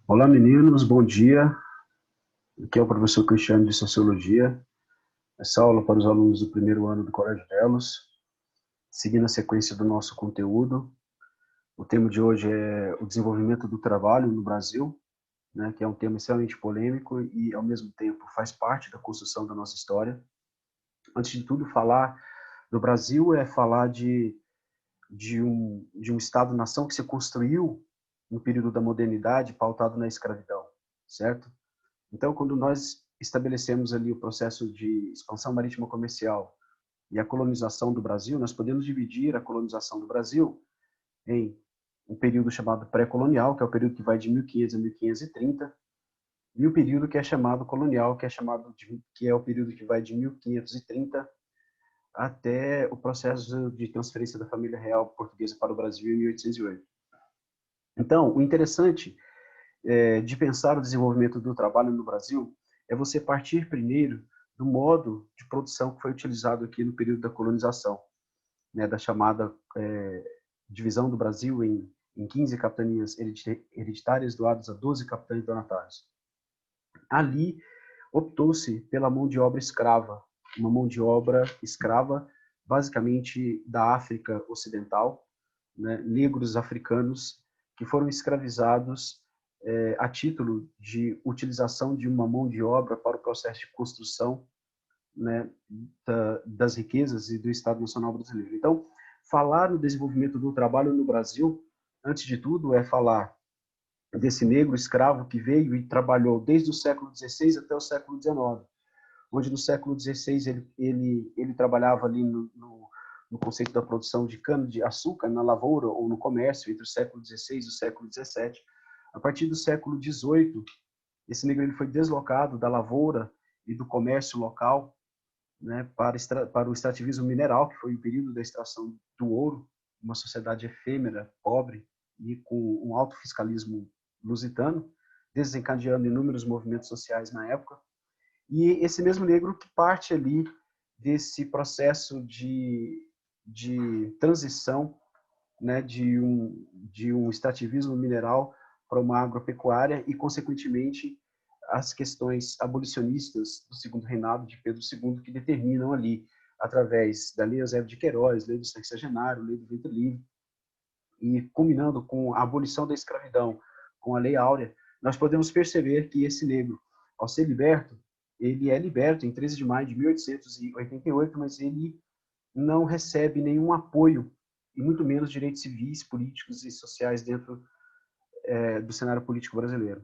Olá, meninos, bom dia. Aqui é o professor Cristiano de Sociologia. Essa aula para os alunos do primeiro ano do Colégio Delos, seguindo a sequência do nosso conteúdo. O tema de hoje é o desenvolvimento do trabalho no Brasil, né, que é um tema extremamente polêmico e, ao mesmo tempo, faz parte da construção da nossa história. Antes de tudo, falar do Brasil é falar de um Estado-nação que se construiu no período da modernidade, pautado na escravidão, certo? Então, quando nós estabelecemos ali o processo de expansão marítima comercial e a colonização do Brasil, nós podemos dividir a colonização do Brasil em um período chamado pré-colonial, que é o período que vai de 1500 a 1530, e o período que é chamado colonial, que é o período que vai de 1530 até o processo de transferência da família real portuguesa para o Brasil em 1808. Então, o interessante de pensar o desenvolvimento do trabalho no Brasil é você partir primeiro do modo de produção que foi utilizado aqui no período da colonização, né, da chamada divisão do Brasil em 15 capitanias hereditárias doadas a 12 capitães donatários. Ali optou-se pela mão de obra escrava, uma mão de obra escrava basicamente da África Ocidental, né, negros africanos que foram escravizados a título de utilização de uma mão de obra para o processo de construção, né, das riquezas e do Estado Nacional Brasileiro. Então, falar no desenvolvimento do trabalho no Brasil, antes de tudo, é falar desse negro escravo que veio e trabalhou desde o século XVI até o século XIX, onde no século XVI ele trabalhava ali no conceito da produção de cana-de-açúcar na lavoura ou no comércio entre o século XVI e o século XVII. A partir do século XVIII, esse negro ele foi deslocado da lavoura e do comércio local, né, para o extrativismo mineral, que foi o período da extração do ouro, uma sociedade efêmera, pobre e com um alto fiscalismo lusitano, desencadeando inúmeros movimentos sociais na época. E esse mesmo negro que parte ali desse processo de transição, né, de um extrativismo mineral para uma agropecuária e, consequentemente, as questões abolicionistas do segundo reinado de Pedro II, que determinam ali, através da Lei Eusébio de Queiroz, Lei do Sexagenário, Lei do Ventre Livre, e culminando com a abolição da escravidão, com a Lei Áurea, nós podemos perceber que esse negro, ao ser liberto, ele é liberto em 13 de maio de 1888, mas ele não recebe nenhum apoio e muito menos direitos civis, políticos e sociais dentro do cenário político brasileiro.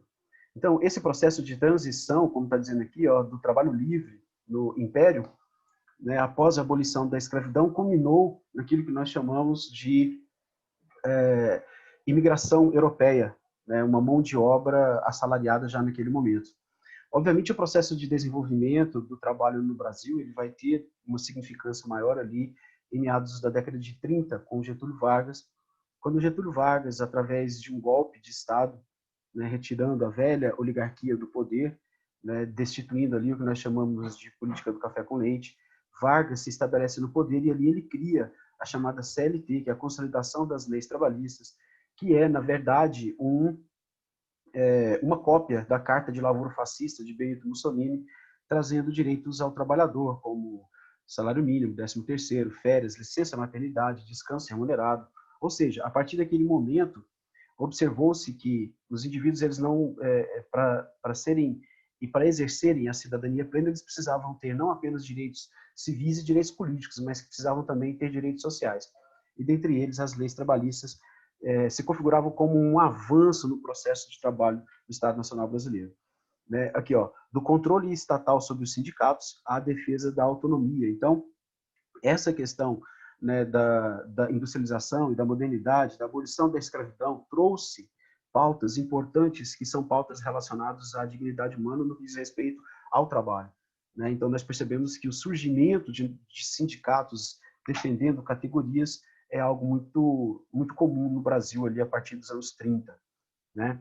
Então, esse processo de transição, como está dizendo aqui, ó, do trabalho livre no Império, né, após a abolição da escravidão, culminou naquilo que nós chamamos de imigração europeia, né, uma mão de obra assalariada já naquele momento. Obviamente, o processo de desenvolvimento do trabalho no Brasil ele vai ter uma significância maior ali em meados da década de 30, com Getúlio Vargas, quando Getúlio Vargas, através de um golpe de Estado, né, retirando a velha oligarquia do poder, né, destituindo ali o que nós chamamos de política do café com leite, Vargas se estabelece no poder e ali ele cria a chamada CLT, que é a Consolidação das Leis Trabalhistas, que é, na verdade, uma cópia da Carta de Lavoro Fascista de Benito Mussolini, trazendo direitos ao trabalhador, como salário mínimo, 13º, férias, licença maternidade, descanso remunerado. Ou seja, a partir daquele momento, observou-se que os indivíduos, eles não, para serem e para exercerem a cidadania plena, eles precisavam ter não apenas direitos civis e direitos políticos, mas que precisavam também ter direitos sociais. E dentre eles, as leis trabalhistas se configuravam como um avanço no processo de trabalho do Estado Nacional Brasileiro. Né? Aqui, ó, do controle estatal sobre os sindicatos à defesa da autonomia. Então, essa questão, né, da industrialização e da modernidade, da abolição da escravidão, trouxe pautas importantes que são pautas relacionadas à dignidade humana no que diz respeito ao trabalho. Né? Então, nós percebemos que o surgimento de sindicatos defendendo categorias é algo muito, muito comum no Brasil ali a partir dos anos 30. Né?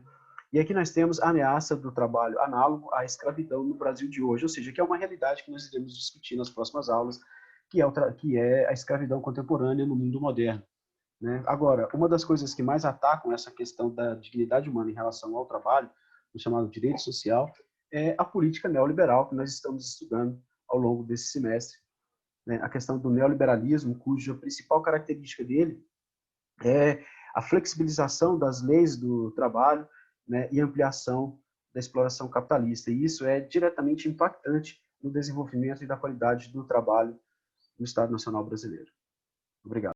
E aqui nós temos a ameaça do trabalho análogo à escravidão no Brasil de hoje, ou seja, que é uma realidade que nós iremos discutir nas próximas aulas, que é a escravidão contemporânea no mundo moderno. Né? Agora, uma das coisas que mais atacam essa questão da dignidade humana em relação ao trabalho no chamado direito social, é a política neoliberal que nós estamos estudando ao longo desse semestre. Né? A questão do neoliberalismo, cuja principal característica dele é a flexibilização das leis do trabalho, né, e ampliação da exploração capitalista. E isso é diretamente impactante no desenvolvimento e da qualidade do trabalho no Estado Nacional Brasileiro. Obrigado.